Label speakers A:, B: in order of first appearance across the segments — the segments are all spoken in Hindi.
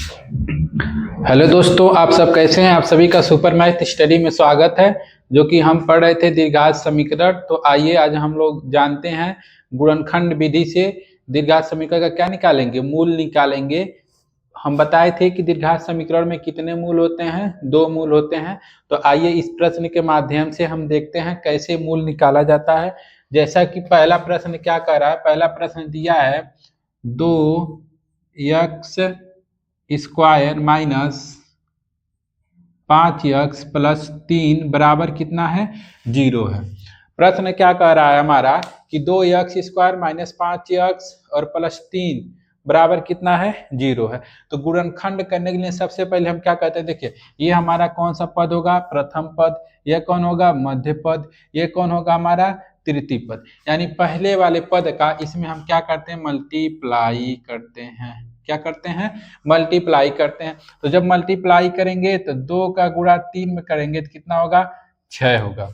A: हेलो दोस्तों, आप सब कैसे हैं। आप सभी का सुपर मैथ स्टडी में स्वागत है। जो कि हम पढ़ रहे थे दीर्घात समीकरण। तो आइए आज हम लोग जानते हैं गुणनखंड विधि से दीर्घात समीकरण का क्या निकालेंगे, मूल निकालेंगे। हम बताए थे कि दीर्घात समीकरण में कितने मूल होते हैं, दो मूल होते हैं। तो आइए इस प्रश्न के माध्यम से हम देखते हैं कैसे मूल निकाला जाता है। जैसा कि पहला प्रश्न क्या कह रहा है, पहला प्रश्न दिया है 2x स्क्वायर माइनस 5x+3 बराबर कितना है, 0 है। प्रश्न क्या कह रहा है हमारा कि 2x² माइनस 5x और +3 बराबर कितना है, 0 है। तो गुणनखंड करने के लिए सबसे पहले हम क्या कहते हैं, देखिए ये हमारा कौन सा पद होगा, प्रथम पद। यह कौन होगा, मध्य पद। ये कौन होगा, हमारा तृतीय पद। यानी पहले वाले पद का इसमें हम क्या करते हैं, मल्टीप्लाई करते हैं। क्या करते हैं, मल्टीप्लाई करते हैं। तो जब मल्टीप्लाई करेंगे तो 2 का गुणा 3 में करेंगे तो कितना होगा, 6 होगा।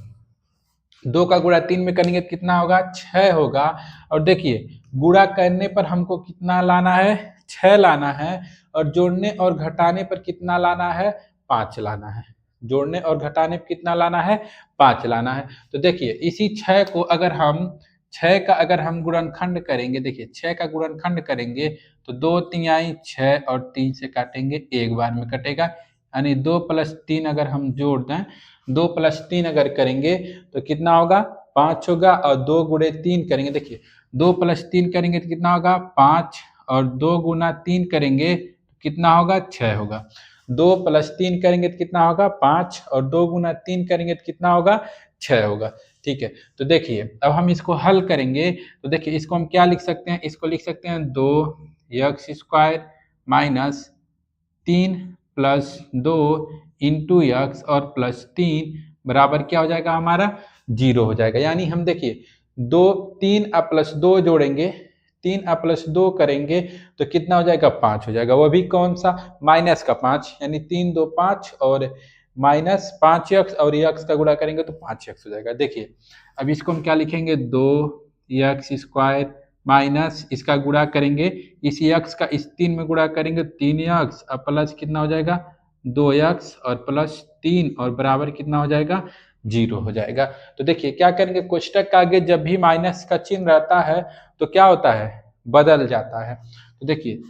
A: 2 का गुणा 3 में करेंगे तो कितना होगा, 6 होगा। और देखिए गुणा करने पर हमको कितना लाना है, 6 लाना है। और जोड़ने और घटाने पर कितना लाना है, 5 लाना है। जोड़ने और घटाने पर कितना लाना है, 5 लाना है। तो देखिए इसी 6 को अगर हम 6 का अगर हम गुणनखंड करेंगे, देखिए 6 का गुणनखंड करेंगे तो 2 तिहाई 6 और 3 से काटेंगे, एक बार में कटेगा। यानी 2 + 3 अगर हम जोड़ दें, 2 + 3 अगर करेंगे तो कितना होगा, 5 होगा। और 2 गुणे 3 करेंगे, देखिए 2 + 3 करेंगे तो कितना होगा, 5। और 2 गुना 3 करेंगे तो कितना होगा, 6 होगा। 2 + 3 करेंगे तो कितना होगा, 5। और 2 गुना 3 करेंगे तो कितना होगा, 6 होगा। ठीक है। तो देखिए अब हम इसको हल करेंगे तो देखिए इसको हम क्या लिख सकते हैं, इसको लिख सकते हैं 2x² माइनस 3 + 2 इंटू एक्स और +3 बराबर क्या हो जाएगा, हमारा 0 हो जाएगा। यानी हम देखिए 3 +2 जोड़ेंगे, 3 +2 करेंगे तो कितना हो जाएगा, 5 हो जाएगा। वो भी कौन सा, माइनस का 5। यानी 3 2 5 और माइनस 5x और x का गुणा करेंगे तो 5x हो जाएगा। देखिए अब इसको हम क्या लिखेंगे, 2x² माइनस इसका गुणा करेंगे, इस x का इस 3 में गुणा करेंगे 3x और प्लस कितना हो जाएगा, 2x और +3 और बराबर कितना हो जाएगा, 0 हो जाएगा। तो देखिए क्या करेंगे, कोष्टक के आगे जब भी माइनस का चिन्ह रहता है तो क्या होता है, बदल जाता है। तो देखिए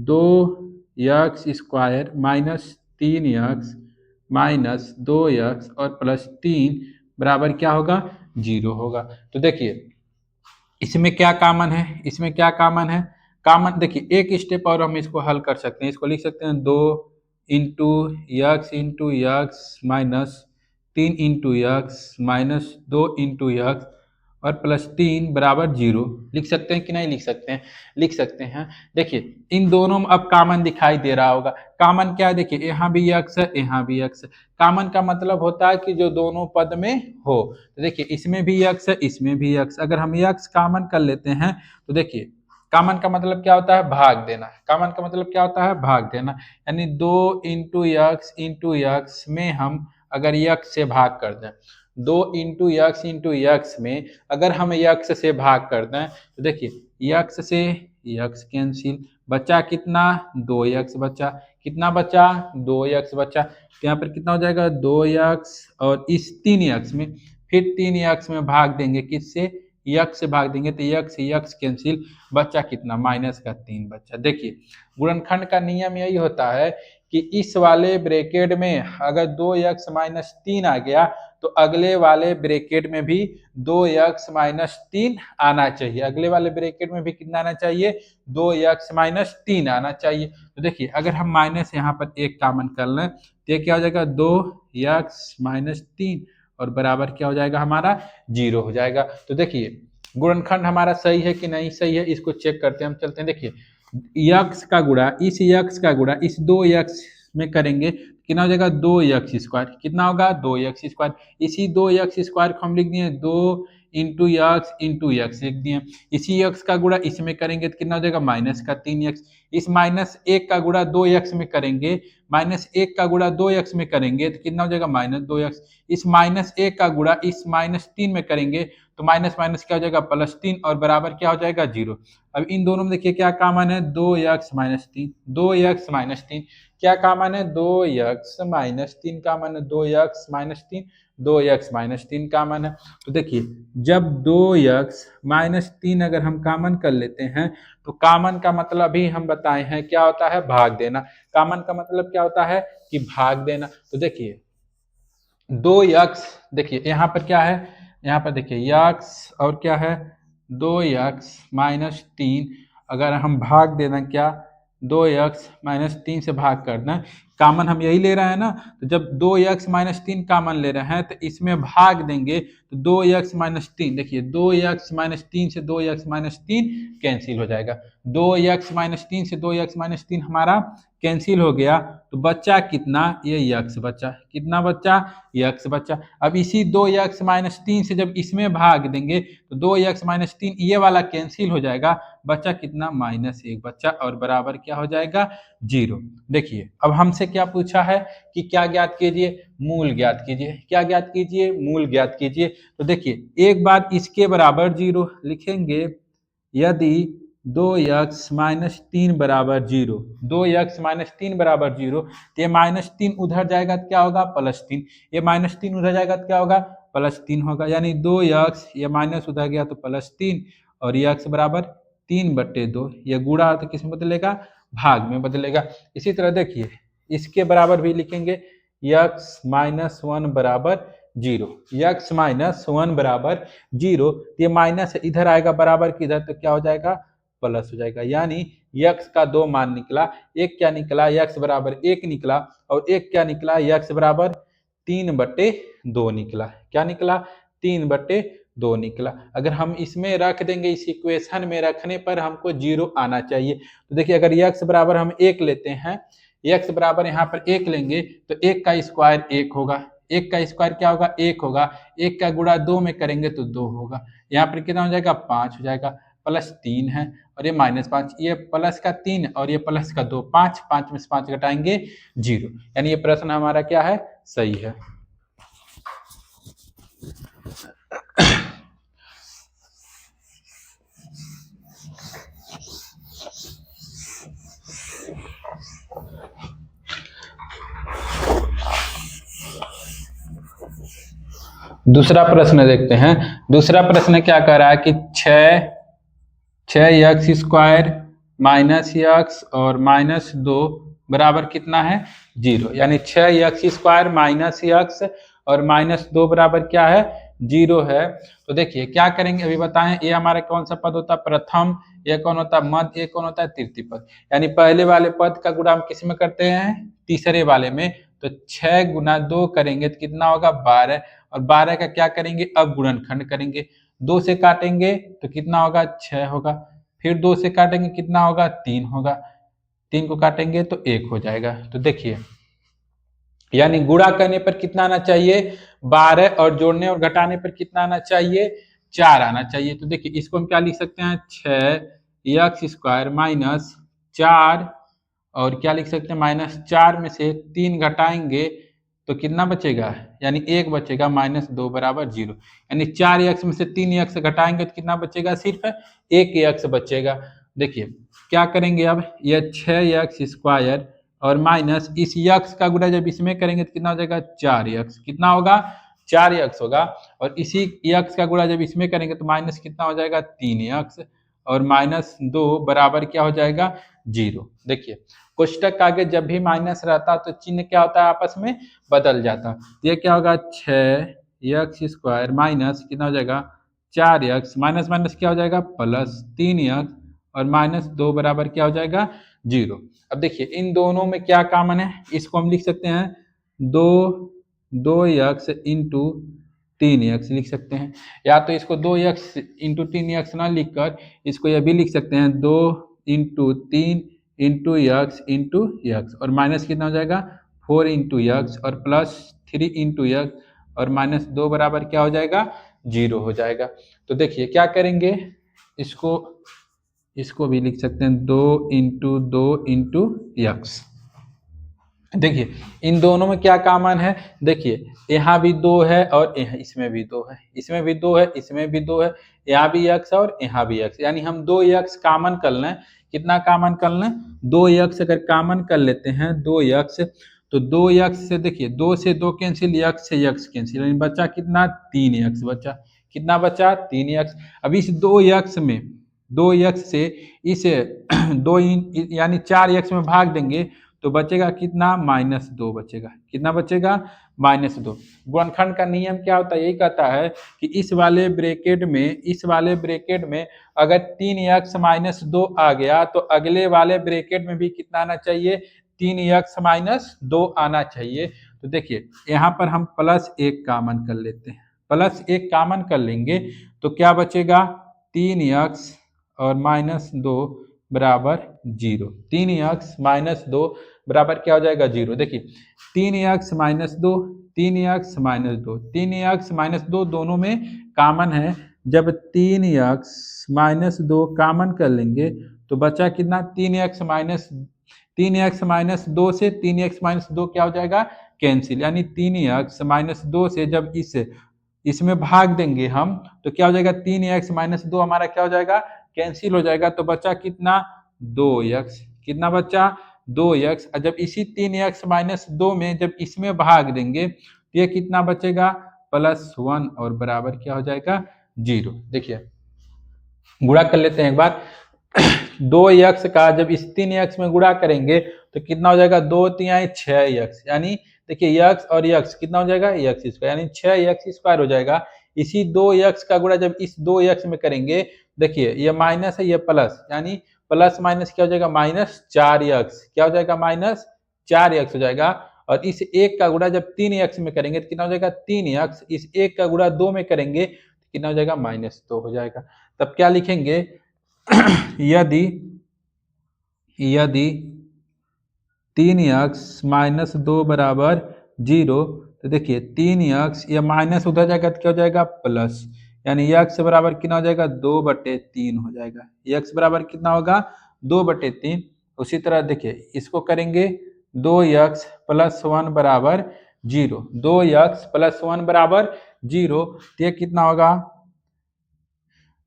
A: 2x² minus 3x minus 2x और +3 बराबर क्या होगा, 0 होगा। तो देखिए इसमें क्या कॉमन है, इसमें क्या कॉमन है, कॉमन देखिए एक स्टेप और हम इसको हल कर सकते हैं। इसको लिख सकते हैं 2 into x minus 3 into x minus 2 into x और +3 बराबर 0। लिख सकते हैं कि नहीं लिख सकते हैं, लिख सकते हैं। देखिए इन दोनों में अब कॉमन दिखाई दे रहा होगा। कॉमन क्या है, देखिए यहाँ भी एक्स है, यहाँ भी एक्स है। कॉमन का मतलब होता है कि जो दोनों पद में हो। तो देखिए इसमें भी एक्स है, इसमें भी एक्स। अगर हम एक्स कॉमन कर लेते हैं तो देखिए कॉमन का मतलब क्या होता है, भाग देना। कॉमन का मतलब क्या होता है, भाग देना। यानी 2 इंटू एक्स में हम अगर यक्स से भाग कर दें, 2 इंटू एक्स में अगर हम यक्स से भाग कर दें तो देखिए यक्स से यक्स कैंसिल, बचा कितना, 2x बचा। कितना बचा, 2x बचा। तो यहाँ पर कितना हो जाएगा, 2x और इस 3x में फिर 3x में भाग देंगे, किससे, यक्स से भाग देंगे तो यक्स यक्स कैंसिल, बचा कितना, -3 बचा। देखिए गुणनखंड का नियम यही होता है कि इस वाले ब्रैकेट में अगर 2x - 3 आ गया तो अगले वाले ब्रैकेट में भी 2x - 3 आना चाहिए। अगले वाले ब्रैकेट में भी कितना आना चाहिए, 2x - 3 आना चाहिए। तो देखिए अगर हम माइनस यहाँ पर एक कॉमन कर लें तो ये क्या हो जाएगा, 2x - 3 और बराबर क्या हो जाएगा, हमारा 0 हो जाएगा। तो देखिए गुणनखंड हमारा सही है कि नहीं सही है, इसको चेक करते हैं। हम चलते हैं, देखिए यक्स का गुणा इस यक्स का गुणा इस 2x में करेंगे कितना हो जाएगा, 2x²। कितना होगा, 2x²। इसी 2x² को हम लिख दिए 2 इंटू एक्स लिख दिए। इसी x का गुणा इसमें करेंगे तो कितना हो जाएगा, -3x। इस -1 का गुणा 2x में करेंगे, -1 का गुणा 2x में करेंगे तो कितना हो जाएगा -2x। इस -1 का गुणा इस -3 में करेंगे तो माइनस माइनस क्या हो जाएगा +3 और बराबर क्या हो जाएगा 0। अब इन दोनों में देखिए क्या कॉमन है 2x -3, 2x -3 क्या कॉमन है 2x -3 कॉमन है, 2x -3, 2x -3 कॉमन है। तो देखिए जब 2x -3 अगर हम कॉमन कर लेते हैं तो कॉमन का मतलब ही हम बताए हैं क्या होता है भाग देना। कॉमन का मतलब क्या होता है कि भाग देना। तो देखिए 2x, देखिए यहाँ पर क्या है, यहाँ पर देखिए x और क्या है 2x -3, अगर हम भाग देना क्या 2x -3 से भाग करना, कॉमन हम यही ले रहे हैं ना। तो जब 2x -3 कॉमन ले रहे हैं तो इसमें भाग देंगे तो 2x -3, देखिए 2x -3 से 2x -3 कैंसिल हो जाएगा, 2x -3 से 2x -3 हमारा कैंसिल हो गया। तो बच्चा कितना, ये x बच्चा, कितना बच्चा x बच्चा। अब इसी 2x -3 से जब इसमें भाग देंगे तो 2x -3 ये वाला कैंसिल हो जाएगा, बच्चा कितना -1 बच्चा और बराबर क्या हो जाएगा 0। देखिए अब हमसे क्या पूछा है कि क्या ज्ञात कीजिए, मूल ज्ञात कीजिए। क्या ज्ञात कीजिए, मूल ज्ञात कीजिए। तो देखिए एक बार इसके बराबर 0 लिखेंगे, यदि 2x -3 बराबर 0, 2x -3 बराबर 0 तो ये -3 उधर जाएगा तो क्या होगा +3, ये -3 उधर जाएगा तो क्या होगा +3 होगा, यानी 2x ये माइनस उधर गया तो +3 और ये x बराबर 3/2, ये गुणा तो किस में बदलेगा भाग में बदलेगा। इसी तरह देखिए इसके बराबर भी लिखेंगे x -1 बराबर 0, x -1 बराबर 0, ये माइनस इधर आएगा बराबर किधर तो क्या हो जाएगा प्लस हो जाएगा, यानी x का 2 मान निकला। एक क्या निकला x बराबर 1 निकला और एक क्या निकला x बराबर 3/2 निकला। क्या निकला 3/2 निकला। अगर हम इसमें रख देंगे, इस इक्वेशन में रखने पर हमको 0 आना चाहिए। तो देखिए अगर x बराबर हम 1 लेते हैं, x बराबर यहाँ पर 1 लेंगे तो 1 का स्क्वायर 1 होगा, 1 का स्क्वायर क्या होगा 1 होगा, 1 का गुणा 2 में करेंगे तो 2 होगा, यहाँ पर कितना हो जाएगा 5 हो जाएगा, +3 है और ये -5, ये प्लस का 3 और ये प्लस का 2, 5, 5 में से 5 घटाएंगे 0, यानी ये प्रश्न हमारा क्या है सही है। दूसरा प्रश्न देखते हैं। दूसरा प्रश्न क्या कह रहा है कि 6x² -x और -2 बराबर कितना है 0, यानी 6x² -x और -2 बराबर क्या है 0 है। तो देखिए क्या करेंगे अभी बताएं, ये हमारा कौन सा पद होता है प्रथम, ये कौन होता है मध्य, ये कौन होता है तृतीय पद। यानी पहले वाले पद का गुणा हम किस में करते हैं तीसरे वाले में, तो 6 गुना 2 करेंगे तो कितना होगा 12 और 12 का क्या करेंगे अब गुणनखंड करेंगे, 2 से काटेंगे तो कितना होगा 6 होगा, फिर 2 से काटेंगे कितना होगा 3 होगा, 3 को काटेंगे तो 1 हो जाएगा। तो देखिए यानी गुणा करने पर कितना आना चाहिए 12 और जोड़ने और घटाने पर कितना आना चाहिए 4 आना चाहिए। तो देखिए इसको हम क्या लिख सकते हैं 6x² -4 और क्या लिख सकते हैं -4 में से 3 घटाएंगे तो कितना बचेगा, यानी 1 बचेगा -2 बराबर 0, यानी 4x में से 3x घटाएंगे तो कितना बचेगा सिर्फ 1x बचेगा। देखिए क्या करेंगे अब, ये 6x² और माइनस इस x का गुणा जब इसमें करेंगे तो कितना हो जाएगा 4x, कितना होगा 4x होगा, और इसी x का गुणा जब इसमें करेंगे तो माइनस कितना हो जाएगा 3x और -2 बराबर क्या हो जाएगा 0। देखिए कोष्टक का आगे जब भी माइनस रहता तो चिन्ह क्या होता है आपस में बदल जाता। ये क्या होगा 6x² माइनस कितना हो जाएगा 4x माइनस माइनस क्या हो जाएगा +3x और -2 बराबर क्या हो जाएगा 0। अब देखिए इन दोनों में क्या कॉमन है, इसको हम लिख सकते हैं 2x इंटू 3x लिख सकते हैं, या तो इसको 2x इंटू 3x ना लिखकर इसको यह भी लिख सकते हैं 2 into 3 into x into x और माइनस कितना हो जाएगा 4 इंटू x और +3 इंटू x और -2 बराबर क्या हो जाएगा 0 हो जाएगा। तो देखिए क्या करेंगे, इसको इसको भी लिख सकते हैं 2 × 2 × x। देखिए इन दोनों में क्या कॉमन है, देखिए यहाँ भी 2 है और इसमें भी 2 है, इसमें भी 2 है, इसमें भी 2 है, यहाँ भी x और यहाँ भी x, यानी हम 2x कॉमन कर लें। कितना कॉमन कर लें, 2x अगर कॉमन कर लेते हैं 2x, तो 2x से देखिए 2 से 2 कैंसिल, x से x कैंसिल, यानी बचा कितना 3x बचा। कितना बचा 3x। अब इस 2x में 2x से इस 2 यानी 4x में भाग देंगे तो बचेगा कितना -2 बचेगा। कितना बचेगा -2। गुणनखंड का नियम क्या होता है, यही कहता है कि इस वाले ब्रैकेट में अगर 3x - 2 आ गया तो अगले वाले ब्रैकेट में भी कितना आना चाहिए, 3x - 2 आना चाहिए। तो देखिए यहाँ पर हम +1 कॉमन कर लेते हैं, +1 कॉमन कर लेंगे तो क्या बचेगा 3x और -2 बराबर 0। 3x - 2 बराबर क्या हो जाएगा 0। देखिए 3x - 2 3x - 2 3x - 2 दोनों में कॉमन है। जब 3x - 2 कॉमन कर लेंगे तो बचा कितना 3x - 2 से 3x - 2 क्या हो जाएगा कैंसिल, यानी 3x - 2 से जब इसमें भाग देंगे हम तो क्या हो जाएगा 3x - 2 हमारा क्या हो जाएगा कैंसिल हो जाएगा। तो बचा कितना 2x। कितना बचा 2x। जब इसी 3x - 2 में जब इसमें भाग देंगे तो ये कितना बचेगा +1 और बराबर क्या हो जाएगा 0। देखिए गुणा कर लेते हैं एक बार 2x का जब इस 3x में गुणा करेंगे तो कितना हो जाएगा 2 × 3 = 6x, यानी देखिए x और x कितना हो जाएगा x², यानी 6x² हो जाएगा। इसी 2x का गुणा जब इस 2x में करेंगे, देखिए ये माइनस है ये प्लस, यानी प्लस माइनस क्या हो जाएगा -4x, क्या हो जाएगा -4x हो जाएगा। और इस 1 का गुणा जब 3x में करेंगे तो कितना हो जाएगा 3x, इस 1 का गुणा 2 में करेंगे तो कितना हो जाएगा -2 हो जाएगा। तब क्या लिखेंगे यदि 3x - 2 बराबर 0, तो देखिए 3x ये माइनस उधर जाएगा तो क्या हो जाएगा प्लस, यानी x बराबर कितना हो जाएगा 2/3 हो जाएगा। x बराबर कितना होगा 2/3। उसी तरह देखिए इसको करेंगे 2x + 1 बराबर 0, 2x + 1 बराबर 0, तो ये कितना होगा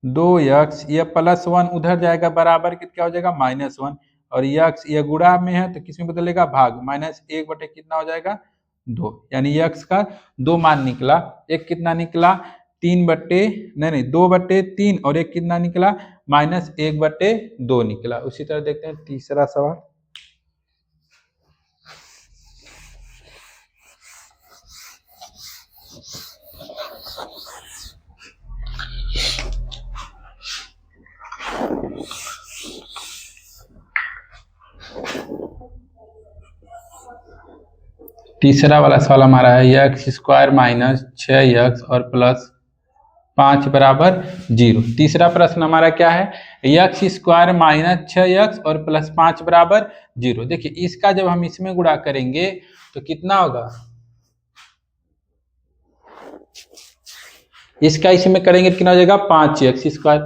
A: 2x ये +1 उधर जाएगा बराबर क्या हो जाएगा -1, और x ये गुणा में है तो किस में बदलेगा भाग, -1 बटे कितना हो जाएगा 2, यानी x का 2 मान निकला। एक कितना निकला 2/3 और एक कितना निकला -1/2 निकला। उसी तरह देखते हैं तीसरा सवाल। तीसरा वाला सवाल हमारा है x² - 6x और +5 बराबर 0। तीसरा प्रश्न हमारा क्या है x² - 6x और +5 बराबर 0। देखिए इसका जब हम इसमें गुणा करेंगे तो कितना होगा, इसका इसमें करेंगे तो कितना हो जाएगा 5x²,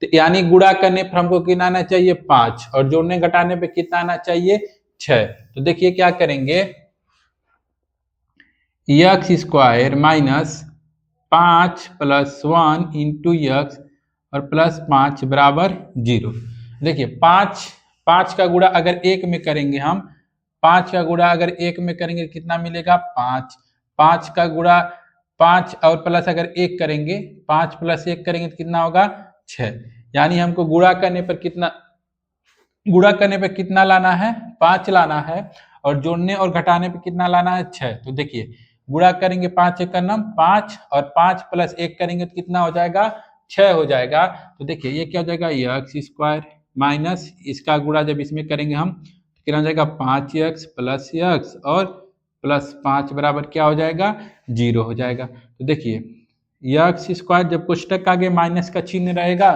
A: तो यानी गुणा करने पर हमको कितना आना चाहिए 5 और जोड़ने घटाने पे कितना आना चाहिए 6। तो देखिए क्या करेंगे x² - 5 + 1 × x और +5 बराबर 0। देखिए 5 का गुणा अगर 1 में करेंगे हम, 5 का गुणा अगर 1 में करेंगे कितना मिलेगा 5, 5 का गुणा 5 और प्लस अगर 1 करेंगे 5 + 1 करेंगे तो कितना होगा 6, यानी हमको गुणा करने पर कितना लाना है 5 लाना है और जोड़ने और घटाने पे कितना लाना है 6। तो देखिए गुणा करेंगे 5 × 9 5 और 5 + 1 करेंगे तो कितना हो जाएगा 6 हो जाएगा। तो देखिए ये क्या हो जाएगा x² माइनस इसका गुणा जब इसमें करेंगे हम तो कितना हो जाएगा 5x + x और +5 बराबर क्या हो जाएगा 0 हो जाएगा। तो देखिए x² जब कोष्टक के आगे माइनस का चिन्ह रहेगा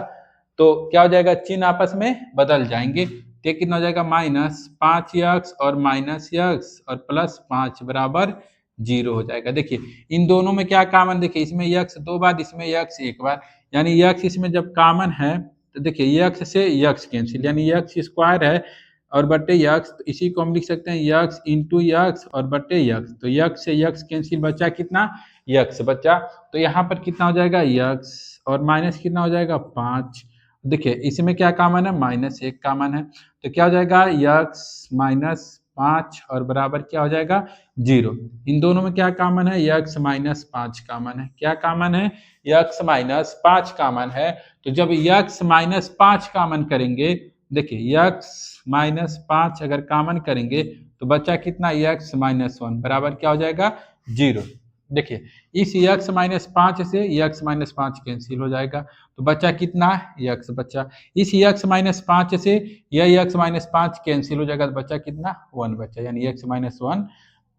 A: तो क्या हो जाएगा चिन्ह आपस में बदल जाएंगे, तो कितना हो जाएगा -5x और -x और +5 बराबर 0 हो जाएगा। देखिए इन दोनों में क्या कॉमन, देखिए इसमें x 2 बार इसमें x 1 बार, यानी x इसमें जब कॉमन है तो देखिए यक्स से यक्स कैंसिल, यानी यक्स स्क्वायर है और बटे यक्स, तो इसी को हम लिख सकते हैं यक्स इंटू यक्स और बटे यक्स। तो यक्स से यक्स कैंसिल, बचा कितना, यक्स बचा। तो यहाँ पर कितना हो जाएगा, यक्स और माइनस कितना हो जाएगा 5। देखिए इसमें क्या कॉमन है, -1 कॉमन है, तो क्या हो जाएगा यक्स -5 और बराबर क्या हो जाएगा 0। इन दोनों में क्या कॉमन है, यक्स -5 कॉमन है। क्या कॉमन है, यक्स -5 कॉमन है। तो जब यक्स -5 कॉमन करेंगे, देखिए यक्स -5 अगर कॉमन करेंगे तो बचा कितना, यक्स -1 बराबर क्या हो जाएगा 0। देखिए इस यक्स -5 से यक्स -5 कैंसिल हो जाएगा, तो बचा कितना, यक्स बचा। इस यक्स -5 से यह यक्स -5 कैंसिल हो जाएगा, तो बचा कितना, 1 बचा, यानी यक्स -1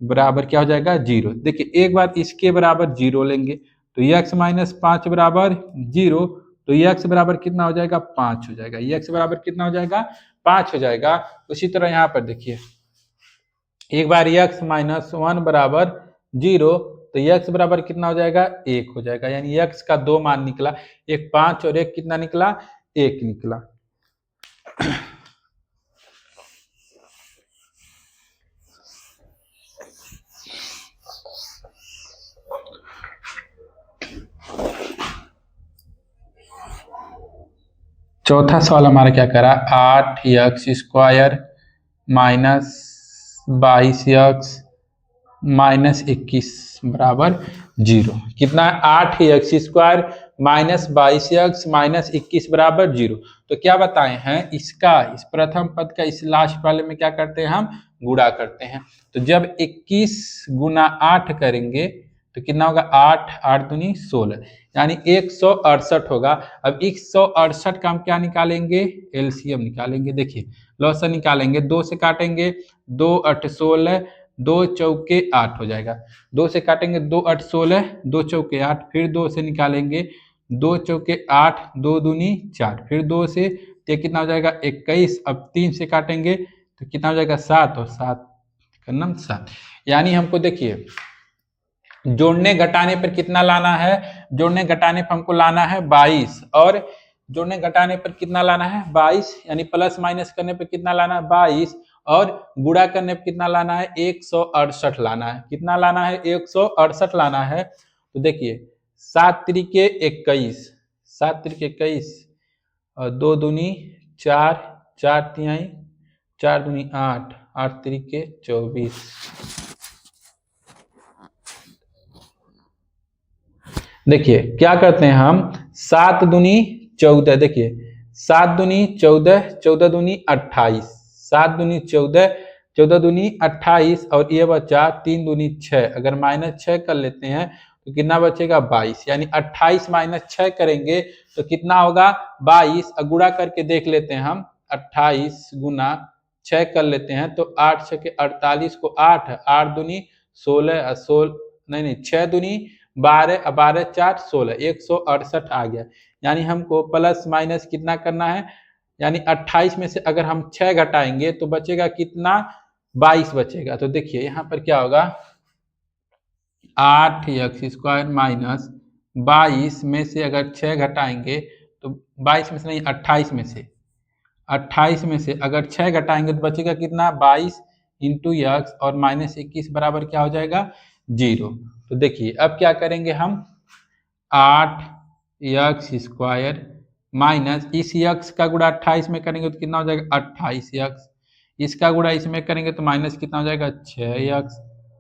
A: बराबर क्या हो जाएगा 0। देखिए एक बार इसके बराबर 0 लेंगे तो यक्स -5 बराबर 0, तो यक्स बराबर कितना हो जाएगा 5 हो जाएगा, यक्स बराबर कितना हो जाएगा 5 हो जाएगा। उसी तरह यहाँ पर देखिए एक बार यक्स -1 बराबर 0, तो यक्स बराबर कितना हो जाएगा 1 हो जाएगा, यानी यक्स का 2 मान निकला, एक 5 और एक कितना निकला, 1 निकला। चौथा सवाल हमारा क्या करा, 8x² -22x बराबर 0। कितना, 8x² -22x 21 बराबर 0। तो क्या बताए हैं, इसका इस प्रथम पद का इस लास्ट वाले में क्या करते हैं, हम गुणा करते हैं। तो जब 21 गुना 8 करेंगे तो कितना होगा, 8 8 दूनी 16, यानी 168 होगा। अब 168 का हम क्या निकालेंगे, एलसीएम निकालेंगे। देखिए लॉसन निकालेंगे, 2 से काटेंगे, 2 8 16, 2 चौके 8 हो जाएगा। 2 से काटेंगे, 2 8 16, 2 चौके 8, फिर 2 से निकालेंगे, 2 चौके 8, 2 दूनी 4, फिर 2 से, तो कितना हो जाएगा 21। अब 3 से काटेंगे तो कितना हो जाएगा 7, और 7 करना 7, यानी हमको देखिए जोड़ने घटाने पर कितना लाना है, जोड़ने घटाने पर हमको लाना है 22, और जोड़ने घटाने पर कितना लाना है 22, यानी प्लस माइनस करने पर कितना लाना है 22, और गुणा करने पर कितना लाना है 168 लाना है। कितना लाना है 168 लाना है। तो देखिए 7 त्रिके 21, 7 त्रिके 21 और 2 दूनी 4, 4 तिहाई 4 दूनी 8, 8 त्रिके 24। देखिए क्या करते हैं हम, 7 दूनी 14, देखिए 7 दूनी 14, 14 दूनी 28, 7 दूनी 14, 14 दूनी 28, और ये बचा 3 दूनी 6, अगर -6 कर लेते हैं तो कितना बचेगा 22, यानी 28 -6 करेंगे तो कितना होगा 22। गुणा करके देख लेते हैं हम, 28 गुना 6 कर लेते हैं तो 8 6 के 48 को 8, 8 दूनी 16, 16 नहीं 6 दूनी 12, 12 4 16, 168 आ गया। यानी हमको प्लस माइनस कितना करना है, यानी 28 में से अगर हम 6 घटाएंगे तो बचेगा कितना, 22 बचेगा। तो देखिए यहाँ पर क्या होगा, 8x² -22 में से अगर 6 घटाएंगे तो 22 में से नहीं, 28 में से, 28 में से अगर 6 घटाएंगे तो बचेगा कितना, 22 इंटू यक्स और -21 बराबर क्या हो जाएगा 0। तो देखिए अब क्या करेंगे हम, 8x² माइनस इस यक्स का गुणा 28 में करेंगे तो कितना हो जाएगा 28x, इसका गुणा इसमें करेंगे तो माइनस कितना हो जाएगा 6x,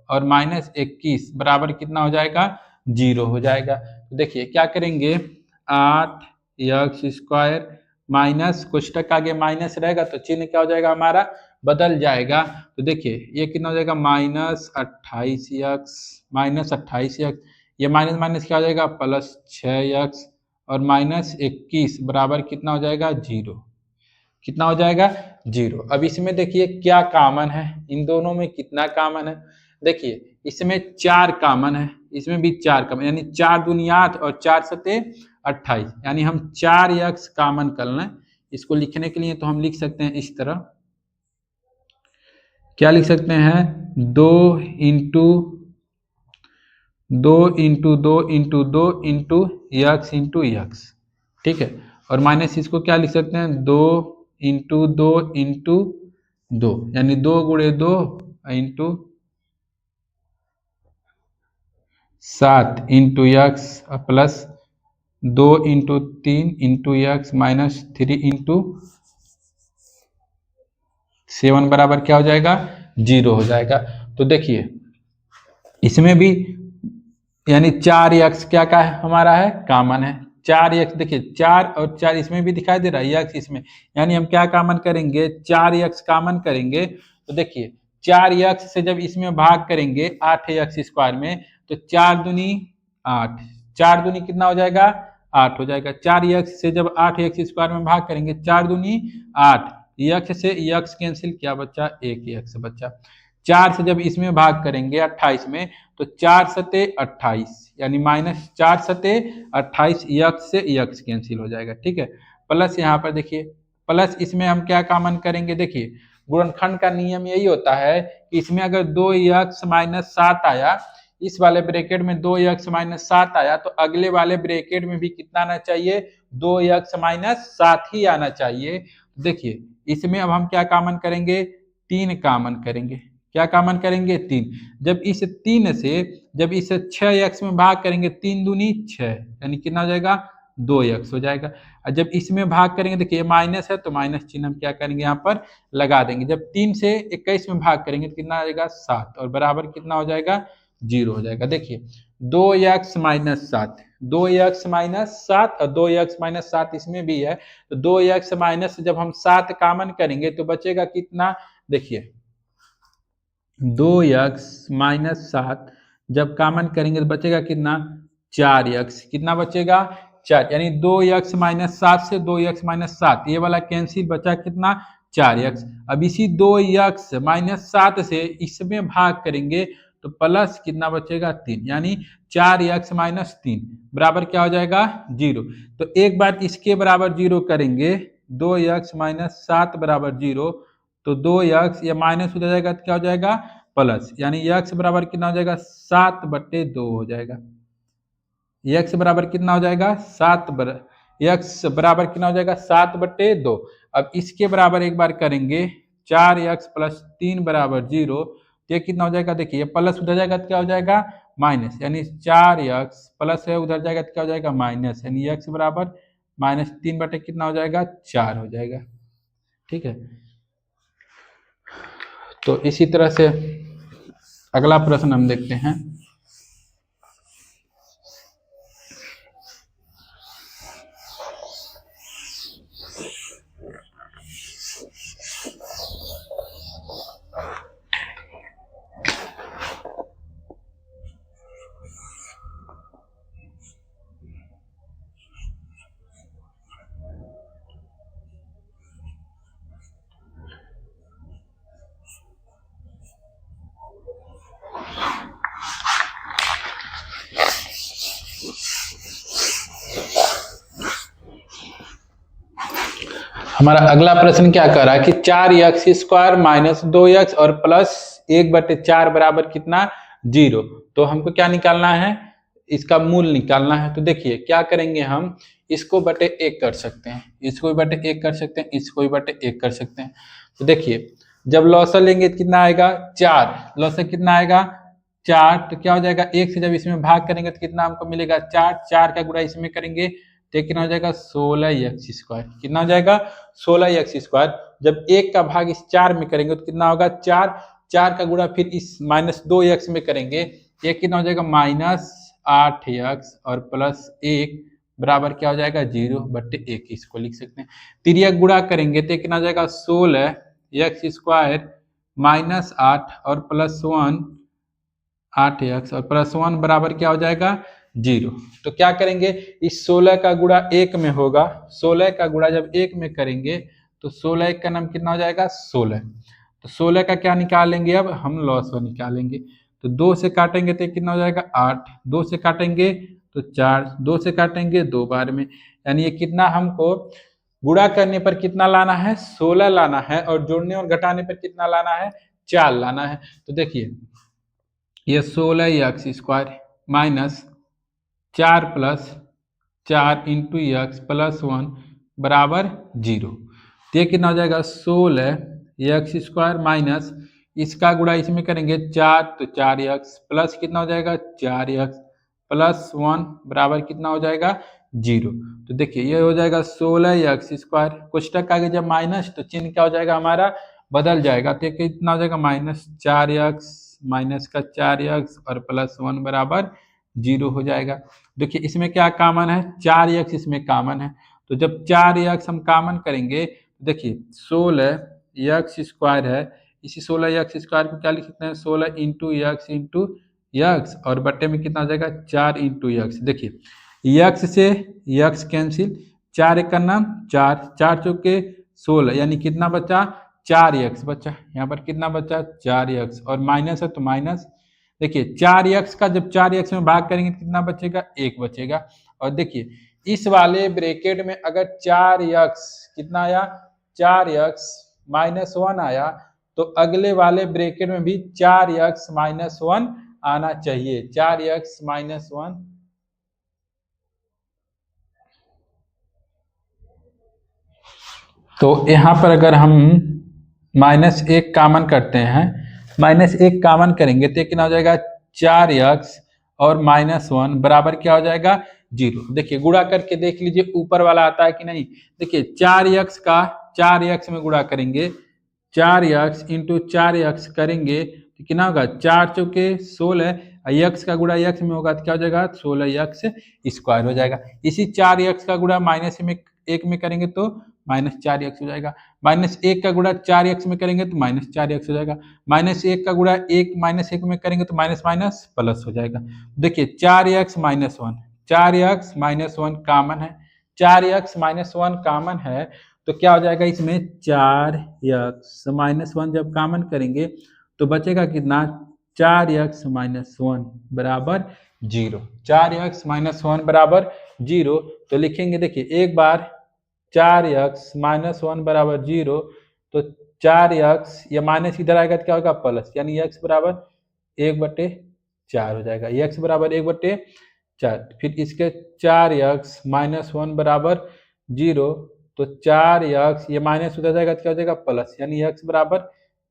A: और -21 बराबर कितना हो जाएगा 0 हो जाएगा। तो देखिए क्या करेंगे, 8x² माइनस कोष्टक आगे माइनस रहेगा तो चिन्ह क्या हो जाएगा हमारा, बदल जाएगा। तो देखिए ये कितना हो जाएगा -28x, ये माइनस माइनस क्या हो जाएगा +6x, और -21 बराबर कितना हो जाएगा 0। कितना हो जाएगा 0। अब इसमें देखिए क्या कॉमन है, इन दोनों में कितना कॉमन है, देखिए इसमें 4 कॉमन है, इसमें भी 4 कॉमन, यानी 4 दूनी 8 और 4 सते 28, यानी हम 4x कॉमन कर लें। इसको लिखने के लिए तो हम लिख सकते हैं इस तरह, क्या लिख सकते हैं, 2 into 2 into 2 into 2 into x into x, ठीक है। और माइनस इसको क्या लिख सकते हैं, 2 × 2 × 2 यानी 2 × 2 into 7 into x plus 2 × 3 into x minus 3 into 7 बराबर क्या हो जाएगा, 0 हो जाएगा। तो देखिए इसमें भी यानी 4x क्या है हमारा है, कॉमन है। 4x देखिए 4 और 4 इसमें भी दिखाई दे रहा है, x इसमें, यानी हम क्या कॉमन करेंगे, 4x कॉमन करेंगे। तो देखिए 4x से जब इसमें भाग करेंगे 8x² में, तो 4 दूनी 8, 4 दूनी कितना हो जाएगा, 8 हो जाएगा। 4x से जब 8x² में भाग करेंगे 4 दूनी 8, x से x कैंसिल किया बच्चा, 1x बच्चा। 4 से जब इसमें भाग करेंगे 28 में, तो 4 सते 28 यानी -4 सते 28, यक्स से यक्स कैंसिल हो जाएगा, ठीक है। प्लस यहाँ पर देखिए, प्लस इसमें हम क्या कॉमन करेंगे, देखिए गुणनखंड का नियम यही होता है कि इसमें अगर 2x-7 आया, इस वाले ब्रैकेट में 2x-7 आया, तो अगले वाले ब्रैकेट में भी कितना आना चाहिए, 2x-7 ही आना चाहिए। देखिए इसमें अब हम क्या कॉमन करेंगे, 3 कॉमन करेंगे। क्या कॉमन करेंगे, 3। जब इस 3 से जब इस 6x में भाग करेंगे, 3 दूनी 6 यानी कितना हो जाएगा, 2x हो जाएगा। और जब इसमें भाग करेंगे, देखिए माइनस है तो माइनस चिन्ह हम क्या करेंगे यहाँ पर लगा देंगे। जब 3 से 21 में भाग करेंगे तो कितना आ जाएगा, 7 और बराबर कितना हो जाएगा, 0 हो जाएगा। देखिए 2x-7, 2x-7 और 2x-7 इसमें भी है, तो 2x- जब हम 7 कॉमन करेंगे तो बचेगा कितना, देखिए 2x-7 जब कॉमन करेंगे तो बचेगा कितना, 4x, कितना बचेगा, 4, यानी 2x-7 से 2x-7 ये वाला कैंसिल, बचा कितना, 4x। अब इसी 2x-7 से इसमें भाग करेंगे तो प्लस कितना बचेगा, 3, यानी 4x-3 बराबर क्या हो जाएगा, 0। तो एक बार इसके बराबर 0 करेंगे, 2x-7 बराबर 0, तो 2x या माइनस हो जाएगा तो क्या हो जाएगा, प्लस, यानी x बराबर कितना हो जाएगा, 7/2 हो जाएगा। x बराबर कितना हो जाएगा, x बराबर कितना हो जाएगा, 7/2। अब इसके बराबर एक बार करेंगे, 4x + 3 बराबर 0, तो ये कितना हो जाएगा, देखिए ये प्लस उधर जाएगा तो क्या हो जाएगा, माइनस, यानी 4x प्लस है उधर जाएगा तो क्या हो जाएगा, माइनस, यानी x बराबर -3 बटे कितना हो जाएगा, 4 हो जाएगा, ठीक है। तो इसी तरह से अगला प्रश्न हम देखते हैं। हमारा अगला प्रश्न क्या कह रहा है कि 4x² - 2x और प्लस 1/4 बराबर कितना, 0। तो हमको क्या निकालना है, इसका मूल निकालना है। तो देखिए क्या करेंगे, हम इसको बटे 1 कर सकते हैं, इसको भी बटे 1 कर सकते हैं, इसको भी बटे 1 कर सकते हैं। तो देखिए जब लॉसर लेंगे तो कितना आएगा, 4, लॉसर कितना आएगा, 4, तो क्या हो जाएगा, 1 से जब इसमें भाग करेंगे तो कितना हमको मिलेगा, 4, 4 का गुणा इसमें करेंगे तो कितना हो जाएगा, 16x², कितना हो जाएगा, 16x²। जब 1 का भाग इस 4 में करेंगे तो कितना होगा, 4, 4 का गुणा फिर इस -2x में करेंगे, ये कितना हो जाएगा, -8x और प्लस 1 बराबर क्या हो जाएगा, 0/1, इसको लिख सकते हैं। तिर्यक गुणा करेंगे तो कितना हो जाएगा, 16x² -8 और +1 8x और +1 बराबर क्या हो जाएगा, 0। तो क्या करेंगे, इस 16 का गुणा 1 में होगा, 16 का गुणा जब 1 में करेंगे तो 16 1 का नाम कितना हो जाएगा, 16। तो 16 का क्या निकालेंगे, अब हम लॉसर निकालेंगे। तो 2 से काटेंगे तो कितना हो जाएगा, 8, 2 से काटेंगे तो 4, 2 से काटेंगे 2 बार में, यानी ये कितना हमको गुणा करने पर कितना लाना है, 16 लाना है, और जोड़ने और घटाने पर कितना लाना है, 4 लाना है। तो देखिए ये 16x² - 4 + 4 × x +1 बराबर 0। तो ये कितना हो जाएगा 16 x² माइनस इसका गुणा इसमें करेंगे 4 तो 4x प्लस कितना हो जाएगा 4x प्लस 1 बराबर कितना हो जाएगा 0। तो देखिए ये हो जाएगा 16x², कोष्टक आगे जब माइनस तो चिन्ह क्या हो जाएगा हमारा बदल जाएगा। तो कितना हो जाएगा -4x माइनस का 4x और प्लस 1 बराबर 0 हो जाएगा। देखिए इसमें क्या कॉमन है 4x इसमें कॉमन है, तो जब 4x हम कॉमन करेंगे देखिए 16x² है, इसी 16x² को क्या लिख सकते हैं 16 इंटू एक्स और बट्टे में कितना हो जाएगा 4 इंटू एक्स। देखिए x से x कैंसिल, 4 एक का नाम 4, 4 चौके 16 यानी कितना बचा 4x बचा, यहाँ पर कितना बचा 4x और माइनस है तो माइनस। देखिए 4x का जब 4x में भाग करेंगे तो कितना बचेगा 1 बचेगा। और देखिए इस वाले ब्रैकेट में अगर 4x कितना आया 4x माइनस 1 आया तो अगले वाले ब्रैकेट में भी 4x माइनस 1 आना चाहिए। 4x माइनस 1 तो यहाँ पर अगर हम -1 कॉमन करते हैं, -1 कॉमन करेंगे तो कितना हो जाएगा 4x और -1 बराबर क्या हो जाएगा 0। देखिए गुणा करके देख लीजिए ऊपर वाला आता है कि नहीं। देखिए 4x का 4x में गुणा करेंगे, 4x इंटू 4x करेंगे तो कितना होगा 4 चौके 16, x का गुणा x में होगा तो क्या हो जाएगा 16x² हो जाएगा। इसी 4x का गुणा माइनस में 1 में करेंगे तो -4x हो जाएगा। -1 का गुणा 4x में करेंगे तो -4x हो जाएगा। -1 का गुणा 1 -1 में करेंगे तो माइनस माइनस प्लस हो जाएगा। देखिए 4x minus 1, 4x minus 1 common है, 4x माइनस 1 कॉमन है तो क्या हो जाएगा इसमें 4x माइनस 1 जब कॉमन करेंगे तो बचेगा कितना 4x माइनस 1 बराबर 0। 4x माइनस 1 बराबर 0 तो लिखेंगे देखिए एक बार 4x माइनस 1 बराबर 0 तो 4x या माइनस इधर आएगा तो क्या होगा प्लस, यानी x बराबर 1/4 हो जाएगा। x बराबर 1/4, फिर इसके 4x माइनस 1 बराबर 0 तो 4x ये माइनस उधर जाएगा तो क्या हो जाएगा प्लस, यानी x बराबर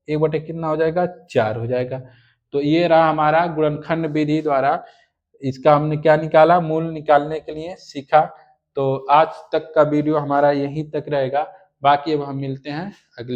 A: 1 कितना हो जाएगा 4 हो जाएगा। तो ये रहा हमारा गुणनखंड विधि द्वारा इसका हमने क्या निकाला मूल निकालने के लिए सीखा। तो आज तक का वीडियो हमारा यहीं तक रहेगा, बाकी अब हम मिलते हैं अगले